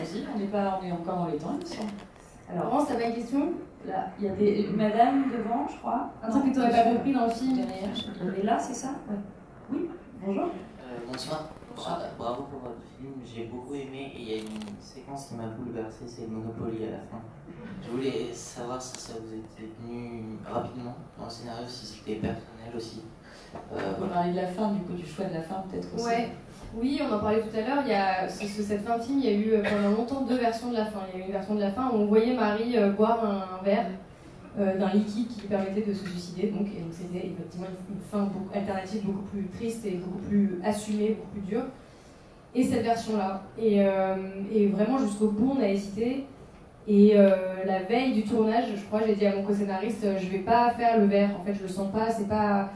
allons-y, on est encore dans les temps, il me semble. Alors, Laurence, t'as pas une question? là, il y a des madame devant, je crois. Un truc que tu n'aurais pas compris dans le film? Derrière, on est là, c'est ça? Ouais. Oui, bonjour. Bonsoir. Bravo pour votre film, j'ai beaucoup aimé et il y a une séquence qui m'a bouleversé, c'est le Monopoly à la fin. Je voulais savoir si ça vous était venu rapidement dans le scénario, si c'était personnel aussi. On peut parler de la fin, du coup, du choix de la fin peut-être aussi. Ouais. Oui, on en parlait tout à l'heure. Il y a cette fin de film, il y a eu pendant longtemps deux versions de la fin. Il y a eu une version de la fin où on voyait Marie boire un verre d'un liquide qui lui permettait de se suicider. Donc c'était effectivement une fin alternative beaucoup plus triste et beaucoup plus assumée, beaucoup plus dure. Et cette version-là. Et vraiment jusqu'au bout, on a hésité. Et la veille du tournage, je crois, j'ai dit à mon co-scénariste, je vais pas faire le verre. En fait, je le sens pas. C'est pas,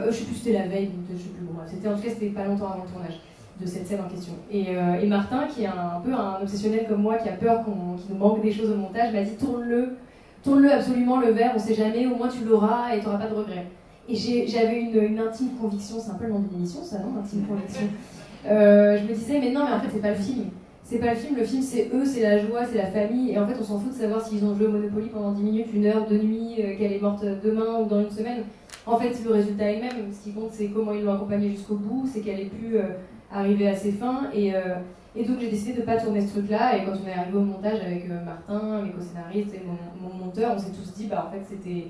je sais plus, c'était la veille, je sais plus. Bon, c'était en tout cas, c'était pas longtemps avant le tournage de cette scène en question. Et Martin, qui est un peu un obsessionnel comme moi, qui a peur qu'il nous manque des choses au montage, m'a dit tourne-le absolument le verre, on sait jamais, au moins tu l'auras et tu n'auras pas de regrets. Et j'avais une intime conviction, c'est un peu le nom de l'émission ça, non? Intime conviction. Je me disais, mais non, mais en fait, c'est pas le film. C'est pas le film c'est eux, c'est la joie, c'est la famille. Et en fait, on s'en fout de savoir s'ils ont joué au Monopoly pendant 10 minutes, 1 heure, 2 nuits, qu'elle est morte demain ou dans une semaine. En fait, le résultat est le même. Ce qui compte, c'est comment ils l'ont accompagnée jusqu'au bout, c'est qu'elle ait pu arriver à ses fins. Et donc, j'ai décidé de ne pas tourner ce truc-là. Et quand on est arrivé au montage avec Martin, mes co-scénaristes et mon monteur, on s'est tous dit, bah en fait, c'était.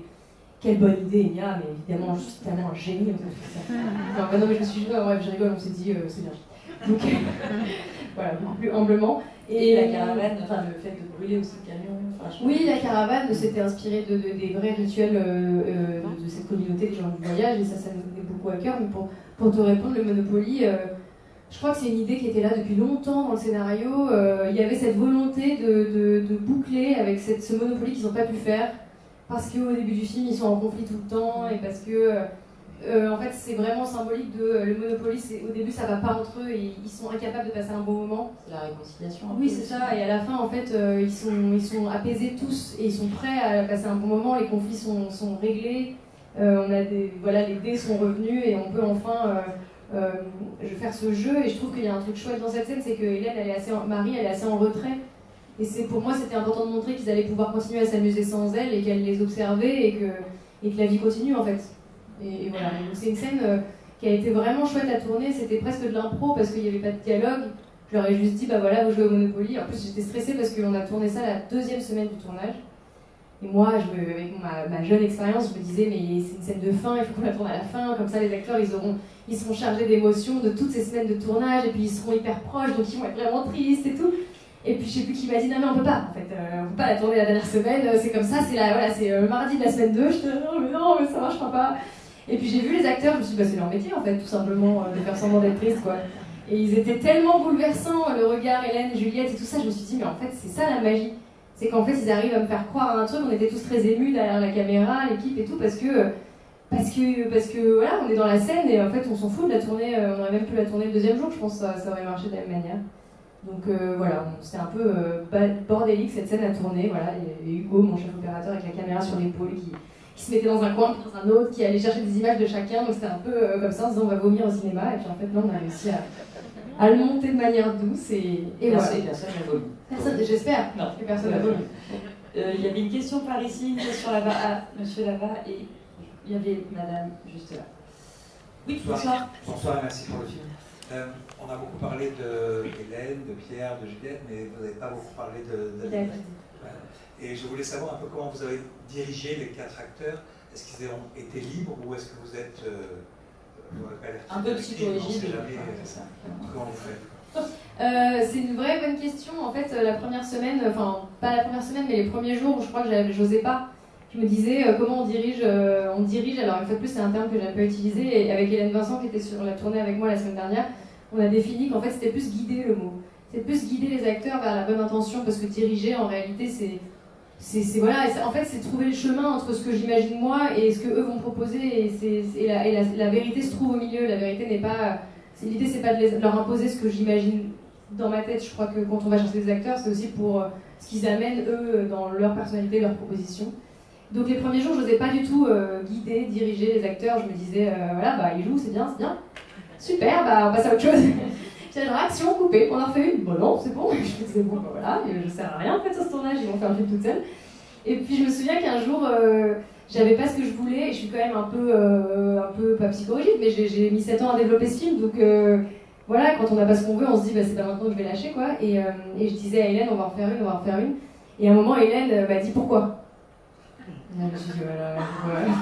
Quelle bonne idée, Enya, mais évidemment, je suis tellement un génie, on fait ça. Non, mais je me suis dit, bref, je rigole, on s'est dit, c'est bien. Donc, voilà, beaucoup plus humblement. Et la caravane, enfin, le fait de brûler aussi le camion. Oui, la caravane s'était inspirée des vrais rituels de cette communauté des gens du voyage, et ça nous tenait beaucoup à cœur. Mais pour te répondre, le Monopoly, je crois que c'est une idée qui était là depuis longtemps dans le scénario. Il y avait cette volonté de boucler avec ce Monopoly qu'ils n'ont pas pu faire. Parce qu'au début du film, ils sont en conflit tout le temps, et parce que, en fait, c'est vraiment symbolique de le Monopoly, au début, ça va pas entre eux, et ils sont incapables de passer un bon moment. C'est la réconciliation. Oui, c'est ça, et à la fin, en fait, ils sont apaisés tous, et ils sont prêts à passer un bon moment, les conflits sont réglés, les dés sont revenus, et on peut enfin faire ce jeu, et je trouve qu'il y a un truc chouette dans cette scène, c'est que Marie, elle est assez en retrait. Et pour moi, c'était important de montrer qu'ils allaient pouvoir continuer à s'amuser sans elle et qu'elle les observait et que la vie continue en fait. Et voilà, donc c'est une scène qui a été vraiment chouette à tourner, c'était presque de l'impro parce qu'il n'y avait pas de dialogue. Je leur ai juste dit, bah voilà, vous jouez au Monopoly. En plus, j'étais stressée parce qu'on a tourné ça la 2e semaine du tournage. Et moi, avec ma jeune expérience, je me disais, mais c'est une scène de fin, il faut qu'on la tourne à la fin, comme ça les acteurs, ils seront chargés d'émotions de toutes ces semaines de tournage et puis ils seront hyper proches, donc ils vont être vraiment tristes et tout. Et puis je sais plus qui m'a dit non mais on peut pas en fait, on peut pas la tourner la dernière semaine, c'est comme ça, c'est le mardi de la semaine 2, je te dis non mais ça marchera pas. Et puis j'ai vu les acteurs, je me suis dit bah c'est leur métier en fait, tout simplement de faire semblant d'être triste quoi. Et ils étaient tellement bouleversants, le regard Hélène, Juliette et tout ça, je me suis dit mais en fait c'est ça la magie. C'est qu'en fait ils arrivent à me faire croire à un truc, on était tous très émus derrière la caméra, l'équipe et tout, parce que voilà, on est dans la scène et en fait on s'en fout de la tourner, on aurait même pu la tourner le 2e jour, je pense que ça aurait marché de la même manière. Donc voilà, c'était un peu bordélique cette scène à tourner. Voilà, il y a Hugo, mon chef opérateur, avec la caméra sur l'épaule qui se mettait dans un coin, puis dans un autre, qui allait chercher des images de chacun. Donc c'était un peu comme ça, en se disant on va vomir au cinéma. Et puis en fait, là, on a réussi à le monter de manière douce. Et voilà. Personne n'a vomi. J'espère non, que personne n'a vomi. Il y avait une question par ici, une question là-bas. Ah, monsieur là-bas, et il y avait madame juste là. Oui, bonsoir. Bonsoir, merci pour le film. On a beaucoup parlé de Hélène, de Pierre, de Juliette, mais vous n'avez pas beaucoup parlé de David. Et je voulais savoir un peu comment vous avez dirigé les 4 acteurs. Est-ce qu'ils ont été libres ou est-ce que vous êtes un peu psychorigide? Comment vous faites? C'est une vraie bonne question. En fait, la première semaine, enfin pas la première semaine, mais les premiers jours où je crois que j'osais pas. Je me disais comment on dirige, alors une fois de plus c'est un terme que j'aime pas utiliser, et avec Hélène Vincent qui était sur la tournée avec moi la semaine dernière, on a défini qu'en fait c'était plus guider le mot. C'est plus guider les acteurs vers la bonne intention, parce que diriger en réalité voilà, en fait c'est trouver le chemin entre ce que j'imagine moi et ce que eux vont proposer, et la vérité se trouve au milieu. La vérité n'est pas, l'idée c'est pas de leur imposer ce que j'imagine dans ma tête. Je crois que quand on va chercher des acteurs, c'est aussi pour ce qu'ils amènent eux dans leur personnalité, leur proposition. Donc les premiers jours, je n'osais pas du tout guider, diriger les acteurs. Je me disais, voilà, bah ils jouent, c'est bien, super, bah on passe à autre chose. Quelle réaction coupée, on en refait une? Bon non, c'est bon. Je me disais, bon, ben voilà, je sers à rien en fait sur ce tournage, ils vont faire le film toute seule. Et puis je me souviens qu'un jour, j'avais pas ce que je voulais, et je suis quand même un peu pas psychorigide, mais j'ai mis 7 ans à développer ce film, donc voilà, quand on n'a pas ce qu'on veut, on se dit, bah, c'est pas maintenant que je vais lâcher, quoi. Et je disais à Hélène, on va en faire une. Et à un moment, Hélène m'a dit, pourquoi? Je me suis dit, voilà,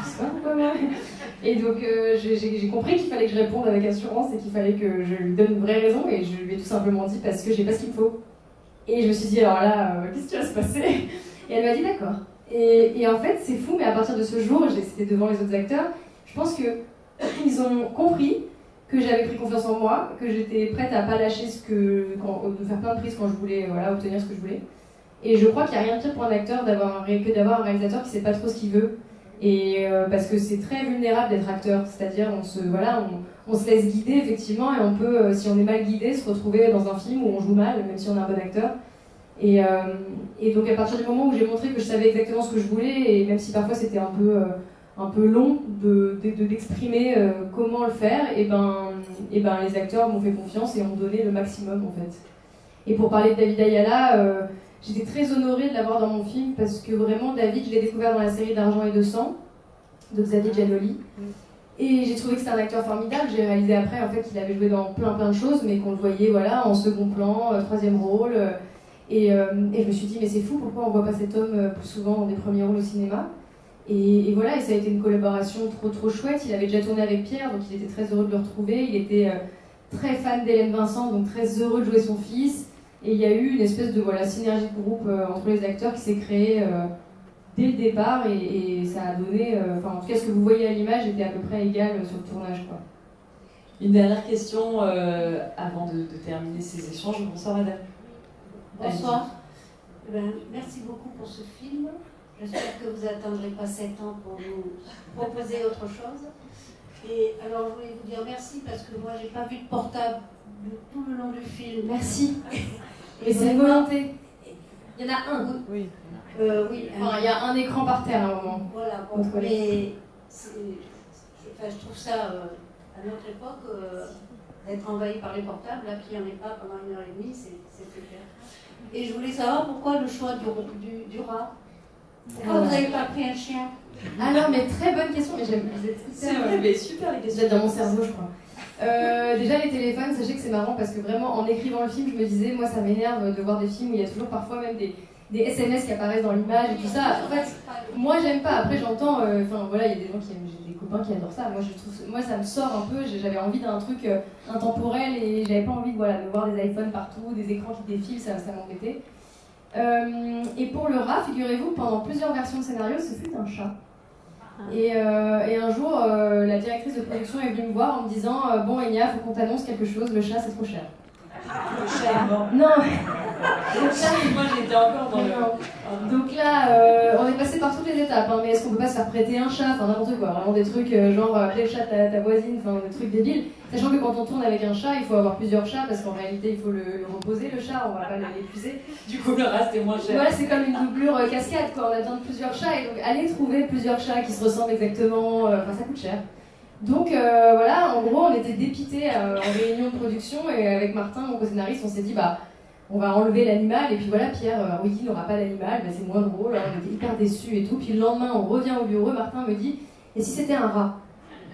je sais pas pourquoi, moi. Et donc, j'ai compris qu'il fallait que je réponde avec assurance et qu'il fallait que je lui donne une vraie raison. Et je lui ai tout simplement dit parce que j'ai pas ce qu'il me faut. Et je me suis dit, alors là, qu'est-ce qui va se passer? Et elle m'a dit, d'accord. Et en fait, c'est fou, mais à partir de ce jour, c'était devant les autres acteurs, je pense qu'ils ont compris que j'avais pris confiance en moi, que j'étais prête à pas lâcher de faire plein de prises quand je voulais obtenir ce que je voulais. Et je crois qu'il n'y a rien de pire pour un acteur que d'avoir un réalisateur qui ne sait pas trop ce qu'il veut. Et parce que c'est très vulnérable d'être acteur, c'est-à-dire on se laisse guider effectivement et on peut, si on est mal guidé, se retrouver dans un film où on joue mal, même si on est un bon acteur. Et donc à partir du moment où j'ai montré que je savais exactement ce que je voulais, et même si parfois c'était un peu long d'exprimer comment le faire, et ben les acteurs m'ont fait confiance et ont donné le maximum en fait. Et pour parler de David Ayala, j'étais très honorée de l'avoir dans mon film parce que vraiment David, je l'ai découvert dans la série d'Argent et de sang de Xavier Giannoli. Et j'ai trouvé que c'était un acteur formidable. J'ai réalisé après en fait qu'il avait joué dans plein de choses, mais qu'on le voyait voilà, en second plan, troisième rôle. Et je me suis dit, mais c'est fou, pourquoi on voit pas cet homme plus souvent dans des premiers rôles au cinéma? Et voilà, et ça a été une collaboration trop chouette. Il avait déjà tourné avec Pierre, donc il était très heureux de le retrouver. Il était très fan d'Hélène Vincent, donc très heureux de jouer son fils. Et il y a eu une espèce de synergie de groupe entre les acteurs qui s'est créée dès le départ et ça a donné... en tout cas, ce que vous voyez à l'image était à peu près égal sur le tournage, quoi. Une dernière question avant de terminer ces échanges. Bonsoir madame. Bonsoir. Merci beaucoup pour ce film. J'espère que vous n'attendrez pas 7 ans pour nous proposer autre chose. Et alors, je voulais vous dire merci parce que moi, j'ai pas vu de portable tout le long du film. Merci. Et c'est une volonté. Il y en a un. Oui. Oui. Enfin, il y a un écran par terre à un moment. Voilà. Bon, mais je trouve ça, à notre époque, d'être envahi par les portables, là, qu'il n'y en ait pas pendant 1h30, c'est plus clair. Et je voulais savoir pourquoi le choix du rat. Pourquoi vous n'avez pas pris un chien? Ah non, mais très bonne question. Mais j'aime. C'est vrai, mais super les questions. Vous êtes dans mon cerveau, je crois. Déjà les téléphones, sachez que c'est marrant parce que vraiment en écrivant le film, je me disais, moi ça m'énerve de voir des films où il y a toujours parfois même des SMS qui apparaissent dans l'image et tout ça. En fait, moi j'aime pas. Après j'entends, voilà, il y a des gens qui aiment, j'ai des copains qui adorent ça. Moi ça me sort un peu. J'avais envie d'un truc intemporel et j'avais pas envie de voir des iPhones partout, des écrans qui défilent, ça m'embêtait. Et pour le rat, figurez-vous, pendant plusieurs versions de scénario, ce fut un chat. Et un jour, la directrice de production est venue me voir en me disant bon, Enya, faut qu'on t'annonce quelque chose, le chat c'est trop cher. Le chat est mort. Non. Moi j'étais encore dans le... Donc là, on est passé par toutes les étapes, hein, mais est-ce qu'on peut pas se faire prêter un chat, enfin n'importe quoi, vraiment des trucs genre appeler le chat ta voisine, enfin des trucs débiles. Sachant que quand on tourne avec un chat, il faut avoir plusieurs chats parce qu'en réalité il faut le reposer le chat, on va pas l'épuiser. Du coup le rat c'était moins cher. Voilà, c'est comme une doublure cascade quoi, on a besoin de plusieurs chats et donc aller trouver plusieurs chats qui se ressemblent exactement, ça coûte cher. Donc voilà, en gros on était dépités en réunion de production et avec Martin, mon co-scénariste, on s'est dit bah on va enlever l'animal et puis voilà, Pierre Rudy n'aura pas d'animal, bah, c'est moins drôle, hein, on était hyper déçus et tout. Puis le lendemain on revient au bureau, Martin me dit et si c'était un rat?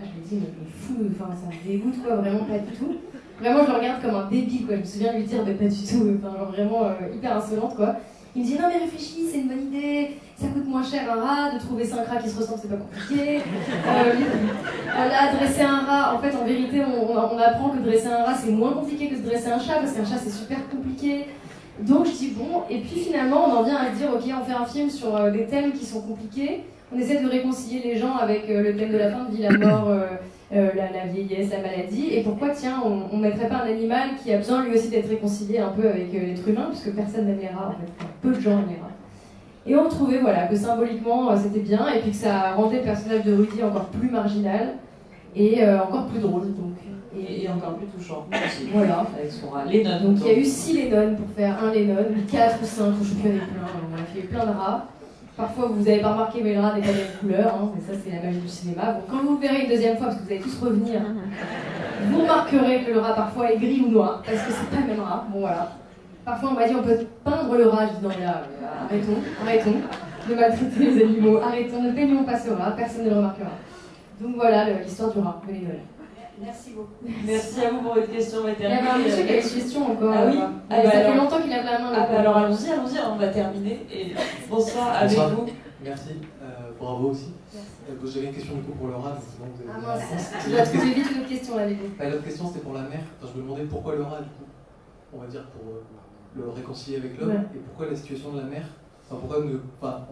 Là, je me dis mais fou, enfin ça me dégoûte quoi, vraiment pas du tout. Vraiment je le regarde comme un débile quoi, je me souviens lui dire mais pas du tout, enfin genre vraiment hyper insolente quoi. Il me dit non mais réfléchis, c'est une bonne idée, ça coûte moins cher un rat, de trouver 5 rats qui se ressemblent c'est pas compliqué. Voilà, dresser un rat, en fait en vérité on apprend que dresser un rat c'est moins compliqué que de dresser un chat parce qu'un chat c'est super compliqué. Donc je dis bon, et puis finalement on en vient à se dire ok on fait un film sur des thèmes qui sont compliqués, on essaie de réconcilier les gens avec le thème de la fin de vie, la mort, la vieillesse, la maladie, et pourquoi tiens on mettrait pas un animal qui a besoin lui aussi d'être réconcilié un peu avec l'être humain, puisque personne n'aime les rats en fait, peu de gens aiment les rats. Et on trouvait voilà, que symboliquement c'était bien, et puis que ça rendait le personnage de Rudy encore plus marginal, et encore plus drôle donc. Et encore plus touchant. Voilà. Avec son rat Lennon. Donc il y a eu 6 Lennon pour faire un Lennon, 4 ou 5, je ne sais plus, il y en a plein, on a fait plein de rats. Parfois, vous n'avez pas remarqué, mais le rat n'est pas de la même couleur, hein, mais ça, c'est la magie du cinéma. Donc, quand vous le verrez une deuxième fois, parce que vous allez tous revenir, vous remarquerez que le rat, parfois, est gris ou noir, parce que c'est pas le même rat. Bon, voilà. Parfois, on m'a dit, on peut peindre le rat. Je dis, non, mais là, arrêtons de maltraiter les animaux, arrêtons, ne peignons pas ce rat, personne ne le remarquera. Donc, voilà l'histoire du rat. Venez, Noël. Merci beaucoup. Merci à vous pour votre question. Il y avait un monsieur qui avait une question encore. Ah oui. Ça fait longtemps qu'il a la main. Alors allons-y, on va terminer. Et bonsoir avec vous. Merci, bravo aussi. J'avais une question du coup pour le rat. Ah mince, tu dois trouver vite une autre question là, du coup. L'autre question c'était pour la mère. Enfin, je me demandais pourquoi le rat, du coup, on va dire pour le réconcilier avec l'homme, et pourquoi la situation de la mère. Enfin, pourquoi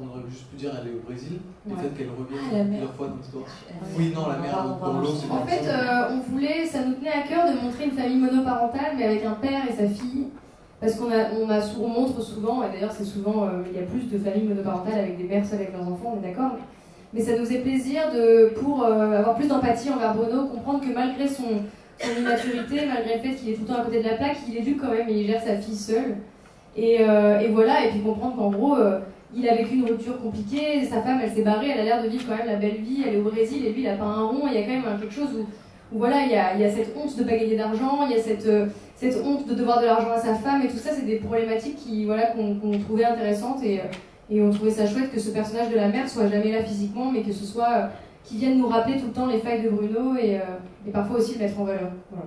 on aurait juste pu dire elle est au Brésil, le fait qu'elle revienne plusieurs fois dans l'histoire. Oui, non, la mère dans l'eau, c'est En fait, on voulait, ça nous tenait à cœur de montrer une famille monoparentale, mais avec un père et sa fille. Parce qu'on montre souvent, et d'ailleurs c'est souvent, il y a plus de familles monoparentales avec des mères seules avec leurs enfants, on est d'accord. Mais ça nous fait plaisir pour avoir plus d'empathie envers Bruno, comprendre que malgré son immaturité, malgré le fait qu'il est tout le temps à côté de la plaque, il éduque quand même et il gère sa fille seule. Et voilà, et puis comprendre qu'en gros, il a vécu une rupture compliquée, sa femme elle s'est barrée, elle a l'air de vivre quand même la belle vie, elle est au Brésil et lui il a pas un rond, il y a quand même quelque chose où voilà, il y a cette honte de ne pas gagner d'argent, il y a cette honte de devoir de l'argent à sa femme, et tout ça c'est des problématiques qu'on trouvait intéressantes et on trouvait ça chouette que ce personnage de la mère soit jamais là physiquement, mais que ce soit qui vienne nous rappeler tout le temps les failles de Bruno et parfois aussi le mettre en valeur. Voilà.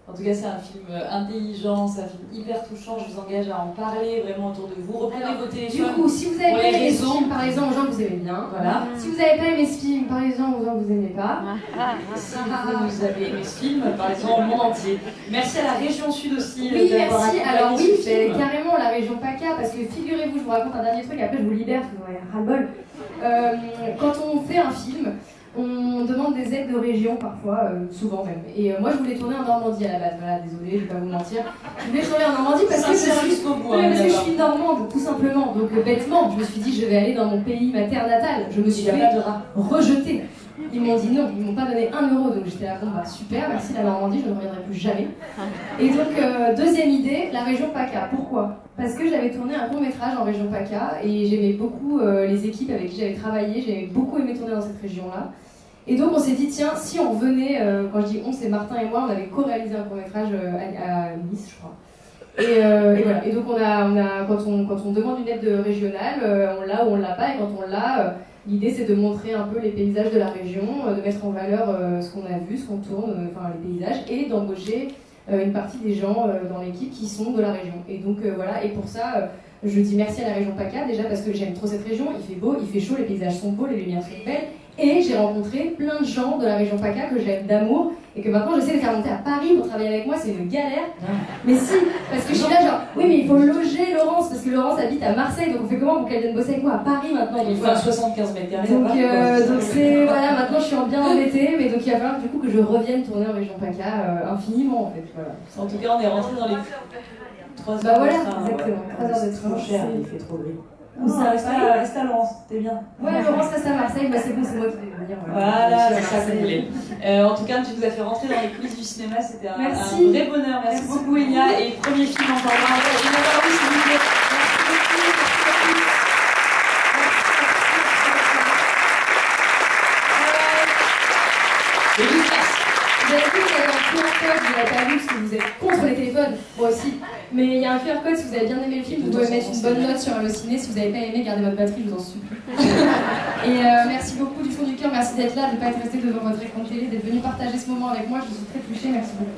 En tout cas, c'est un film intelligent, c'est un film hyper touchant. Je vous engage à en parler vraiment autour de vous. Reprenez vos téléphones. Du coup, si vous avez pas aimé ce film, parlez-en aux gens que vous aimez bien. Voilà. Si vous n'avez pas aimé ce film, parlez-en aux gens que vous n'aimez pas. Si vous avez aimé ce film, parlez-en au monde entier. Merci à la région Sud aussi. Oui, merci. Alors oui, carrément la région PACA, parce que figurez-vous, je vous raconte un dernier truc, après je vous libère, parce que vous avez ras-le-bol. Quand on fait un film, on demande des aides de région parfois, souvent même. Et moi je voulais tourner en Normandie à la base, voilà, désolée, je vais pas vous mentir. Je voulais tourner en Normandie parce que je suis normande, tout simplement. Donc bêtement, je me suis dit je vais aller dans mon pays mater natal. Je me suis fait rejeter. Ils m'ont dit non, ils m'ont pas donné 1 euro, donc j'étais là, bon bah super, merci la Normandie, je ne reviendrai plus jamais. Et donc deuxième idée, la région PACA. Pourquoi ? Parce que j'avais tourné un court-métrage en région PACA et j'aimais beaucoup les équipes avec qui j'avais travaillé, j'avais beaucoup aimé tourner dans cette région-là. Et donc on s'est dit, tiens, si on venait, quand je dis on, c'est Martin et moi, on avait co-réalisé un court-métrage à Nice, je crois. Et voilà. Et donc quand on demande une aide régionale, on l'a ou on l'a pas, et quand on l'a, l'idée c'est de montrer un peu les paysages de la région, de mettre en valeur ce qu'on a vu, ce qu'on tourne, enfin les paysages, et d'embaucher une partie des gens dans l'équipe qui sont de la région. Et donc voilà, et pour ça, je dis merci à la région PACA, déjà parce que j'aime trop cette région, il fait beau, il fait chaud, les paysages sont beaux, les lumières sont belles, et j'ai rencontré plein de gens de la région PACA que j'aime d'amour, et que maintenant j'essaie de faire monter à Paris pour travailler avec moi, c'est une galère. Mais si, parce que je suis là genre, oui mais il faut loger Laurence, parce que Laurence habite à Marseille, donc on fait comment pour qu'elle vienne bosser avec moi à Paris maintenant? Il faut 75 mètres carrés. Donc c'est, voilà, maintenant je suis bien embêtée, mais donc il va falloir du coup que je revienne tourner en région PACA infiniment en fait. Voilà. En tout cas, on est rentré dans les 3 heures. Bah voilà, de train, exactement, 3 heures de train. Trop cher, il fait trop gris. Ça reste à Laurence, t'es bien. Ouais, Laurence reste à Marseille, bah c'est bon, c'est moi qui vais venir. Voilà, c'est ça que vous voulez. En tout cas, tu nous as fait rentrer dans les coulisses du cinéma, c'était un vrai bonheur. Merci beaucoup, Elia. Et premier film encore là. Elia Barou, s'il vous plaît. Merci beaucoup. Vous avez vu, il y a un QR code, vous l'avez pas vu parce que vous êtes contre les téléphones, moi aussi. Mais il y a un QR code, si vous avez bien aimé le film, vous pouvez mettre une bonne note sur Allociné. Si vous n'avez pas aimé, gardez votre batterie, je vous en supplie. Et merci beaucoup du fond du cœur, merci d'être là, de ne pas être resté devant votre écran de télé, d'être venu partager ce moment avec moi, je vous suis très touchée, merci beaucoup.